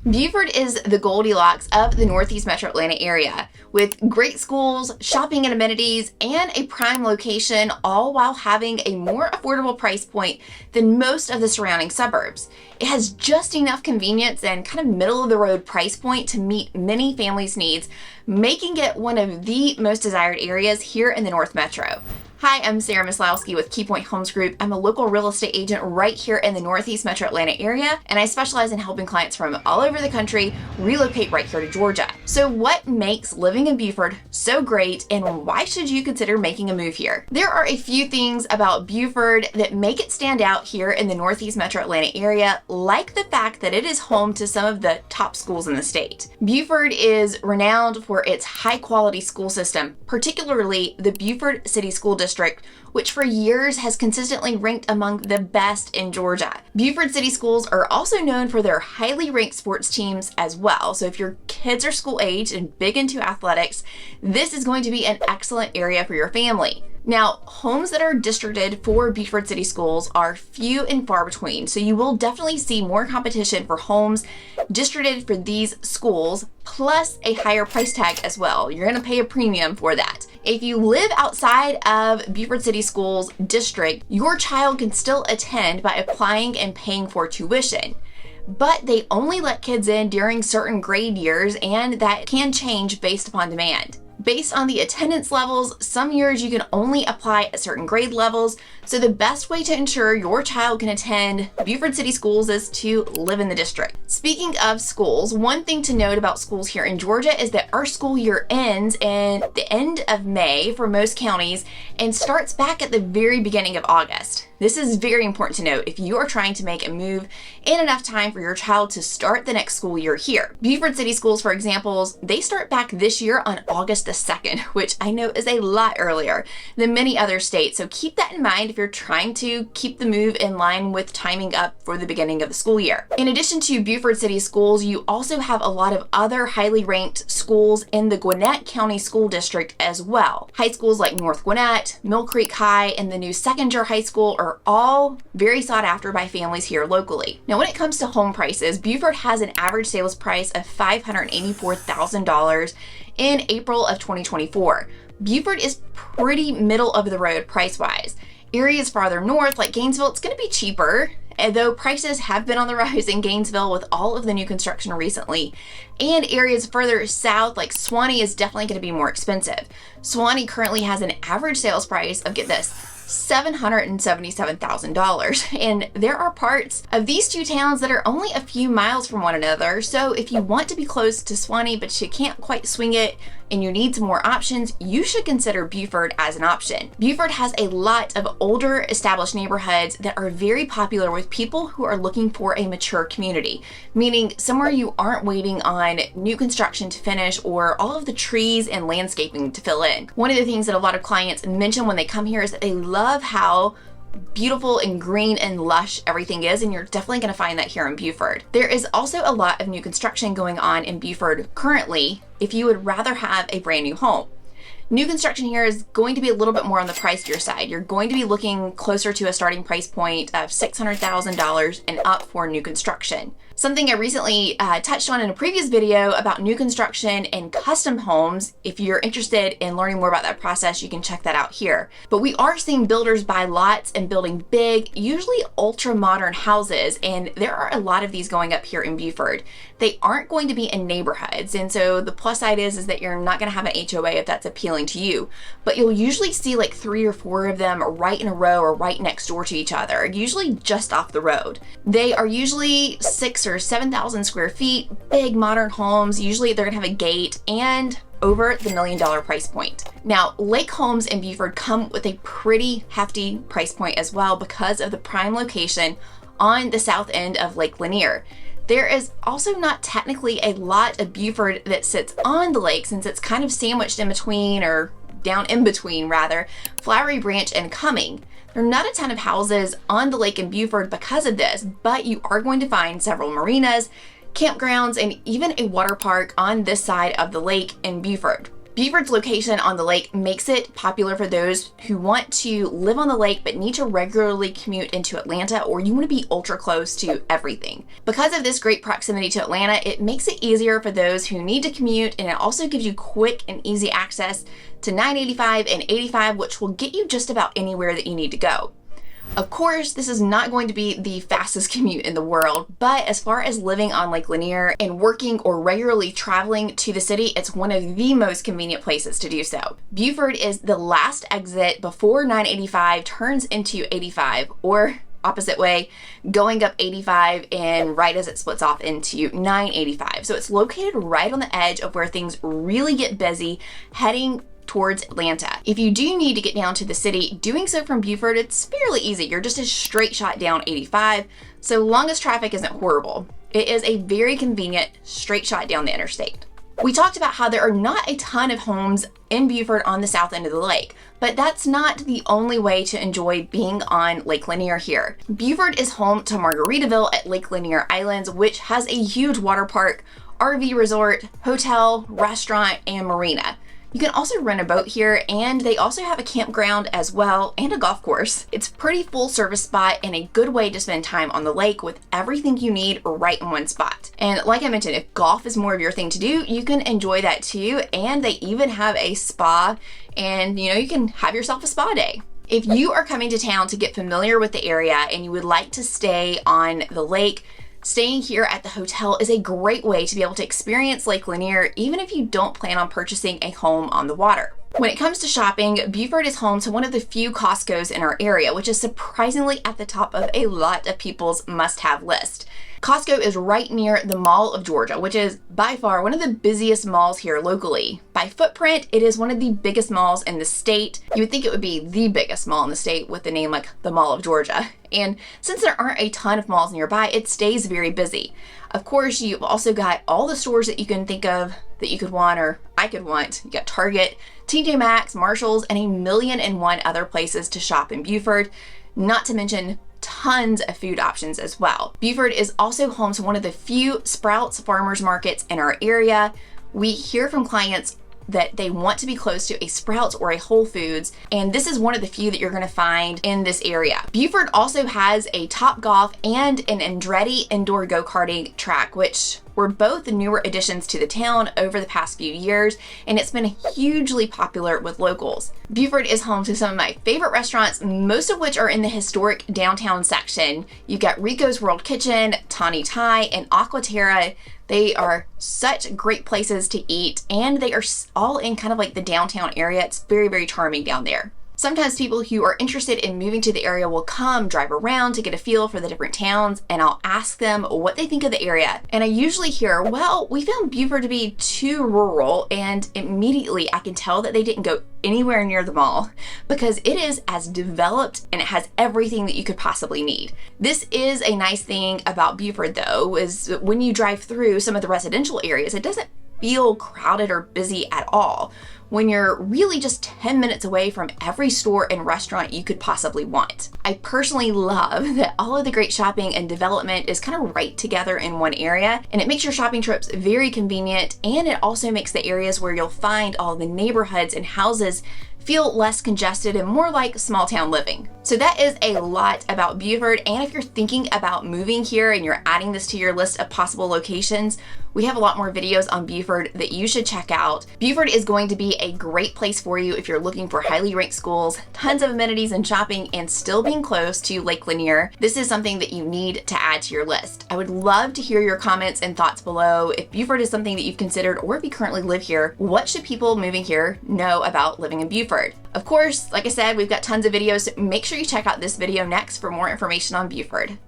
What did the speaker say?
Buford is the Goldilocks of the Northeast Metro Atlanta area, with great schools, shopping and amenities, and a prime location, all while having a more affordable price point than most of the surrounding suburbs. It has just enough convenience and kind of middle-of-the-road price point to meet many families' needs, making it one of the most desired areas here in the North Metro. Hi, I'm Sarah Maslowski with KeyPoint Homes Group. I'm a local real estate agent right here in the Northeast Metro Atlanta area, and I specialize in helping clients from all over the country relocate right here to Georgia. So what makes living in Buford so great, and why should you consider making a move here? There are a few things about Buford that make it stand out here in the Northeast Metro Atlanta area, like the fact that it is home to some of the top schools in the state. Buford is renowned for its high-quality school system, particularly the Buford City School District, which for years has consistently ranked among the best in Georgia. Buford City Schools are also known for their highly ranked sports teams as well. So if your kids are school age and big into athletics, this is going to be an excellent area for your family. Now, homes that are districted for Buford City Schools are few and far between, so you will definitely see more competition for homes districted for these schools, plus a higher price tag as well. You're going to pay a premium for that. If you live outside of Buford City Schools district, your child can still attend by applying and paying for tuition. But they only let kids in during certain grade years, and that can change based upon demand. Based on the attendance levels, some years you can only apply at certain grade levels, so the best way to ensure your child can attend Buford City Schools is to live in the district. Speaking of schools, one thing to note about schools here in Georgia is that our school year ends in the end of May for most counties and starts back at the very beginning of August. This is very important to note if you are trying to make a move in enough time for your child to start the next school year here. Buford City Schools, for example, they start back this year on August the 2nd, which I know is a lot earlier than many other states. So keep that in mind if you're trying to keep the move in line with timing up for the beginning of the school year. In addition to Buford City Schools, you also have a lot of other highly ranked schools in the Gwinnett County School District as well. High schools like North Gwinnett, Mill Creek High, and the new Seconder High School are all very sought after by families here locally. Now, when it comes to home prices, Buford has an average sales price of $584,000 in April of 2024. Buford is pretty middle of the road price-wise. Areas farther north, like Gainesville, it's going to be cheaper, though prices have been on the rise in Gainesville with all of the new construction recently. And areas further south, like Suwanee, is definitely going to be more expensive. Suwanee currently has an average sales price of, get this, $777,000. And there are parts of these two towns that are only a few miles from one another. So if you want to be close to Suwanee, but you can't quite swing it and you need some more options, you should consider Buford as an option. Buford has a lot of older established neighborhoods that are very popular with people who are looking for a mature community, meaning somewhere you aren't waiting on new construction to finish or all of the trees and landscaping to fill in. One of the things that a lot of clients mention when they come here is that they love how beautiful and green and lush everything is, and you're definitely going to find that here in Buford. There is also a lot of new construction going on in Buford currently if you would rather have a brand new home. New construction here is going to be a little bit more on the pricier side. You're going to be looking closer to a starting price point of $600,000 and up for new construction. Something I recently touched on in a previous video about new construction and custom homes. If you're interested in learning more about that process, you can check that out here. But we are seeing builders buy lots and building big, usually ultra modern houses, and there are a lot of these going up here in Buford. They aren't going to be in neighborhoods, and so the plus side is that you're not going to have an HOA if that's appealing to you, but you'll usually see like 3 or 4 of them right in a row or right next door to each other, usually just off the road. They are usually 6,000 or 7,000 square feet, big modern homes. Usually they're gonna have a gate and over the $1 million price point. Now, lake homes in Buford come with a pretty hefty price point as well because of the prime location on the south end of Lake Lanier. There is also not technically a lot of Buford that sits on the lake, since it's kind of sandwiched in between, or down in between rather, Flowery Branch and Cumming. There are not a ton of houses on the lake in Buford because of this, but you are going to find several marinas, campgrounds, and even a water park on this side of the lake in Buford. Buford's location on the lake makes it popular for those who want to live on the lake but need to regularly commute into Atlanta, or you want to be ultra close to everything. Because of this great proximity to Atlanta, it makes it easier for those who need to commute, and it also gives you quick and easy access to 985 and 85, which will get you just about anywhere that you need to go. Of course, this is not going to be the fastest commute in the world, but as far as living on Lake Lanier and working or regularly traveling to the city, it's one of the most convenient places to do so. Buford is the last exit before 985 turns into 85, or opposite way, going up 85 and right as it splits off into 985. So it's located right on the edge of where things really get busy, heading towards Atlanta. If you do need to get down to the city, doing so from Buford, it's fairly easy. You're just a straight shot down 85, so long as traffic isn't horrible. It is a very convenient straight shot down the interstate. We talked about how there are not a ton of homes in Buford on the south end of the lake, but that's not the only way to enjoy being on Lake Lanier here. Buford is home to Margaritaville at Lake Lanier Islands, which has a huge water park, RV resort, hotel, restaurant, and marina. You can also rent a boat here, and they also have a campground as well and a golf course. It's a pretty full service spot and a good way to spend time on the lake with everything you need right in one spot. And like I mentioned, if golf is more of your thing to do, you can enjoy that too. And they even have a spa, and you can have yourself a spa day. If you are coming to town to get familiar with the area and you would like to stay on the lake, staying here at the hotel is a great way to be able to experience Lake Lanier, even if you don't plan on purchasing a home on the water. When it comes to shopping, Buford is home to one of the few Costco's in our area, which is surprisingly at the top of a lot of people's must-have list. Costco is right near the Mall of Georgia, which is by far one of the busiest malls here locally. By footprint, it is one of the biggest malls in the state. You would think it would be the biggest mall in the state with the name like the Mall of Georgia. And since there aren't a ton of malls nearby, it stays very busy. Of course, you've also got all the stores that you can think of that you could want, or I could want. You got Target, TJ Maxx, Marshalls, and a million and one other places to shop in Buford, not to mention tons of food options as well. Buford is also home to one of the few Sprouts farmers markets in our area. We hear from clients that they want to be close to a Sprouts or a Whole Foods, and this is one of the few that you're going to find in this area. Buford also has a Topgolf and an Andretti indoor go-karting track, which were both newer additions to the town over the past few years, and it's been hugely popular with locals. Buford is home to some of my favorite restaurants, most of which are in the historic downtown section. You've got Rico's World Kitchen, Tawny Thai, and Aquaterra. They are such great places to eat, and they are all in kind of like the downtown area. It's very, very charming down there. Sometimes people who are interested in moving to the area will come drive around to get a feel for the different towns, and I'll ask them what they think of the area. And I usually hear, well, we found Buford to be too rural, and immediately I can tell that they didn't go anywhere near the mall, because it is as developed and it has everything that you could possibly need. This is a nice thing about Buford though, is when you drive through some of the residential areas, it doesn't feel crowded or busy at all, when you're really just 10 minutes away from every store and restaurant you could possibly want. I personally love that all of the great shopping and development is kind of right together in one area, and it makes your shopping trips very convenient, and it also makes the areas where you'll find all the neighborhoods and houses feel less congested and more like small town living. So that is a lot about Buford, and if you're thinking about moving here and you're adding this to your list of possible locations, we have a lot more videos on Buford that you should check out. Buford is going to be a great place for you if you're looking for highly ranked schools, tons of amenities and shopping, and still being close to Lake Lanier. This is something that you need to add to your list. I would love to hear your comments and thoughts below. If Buford is something that you've considered, or if you currently live here, what should people moving here know about living in Buford? Of course, like I said, we've got tons of videos, so make sure you check out this video next for more information on Buford.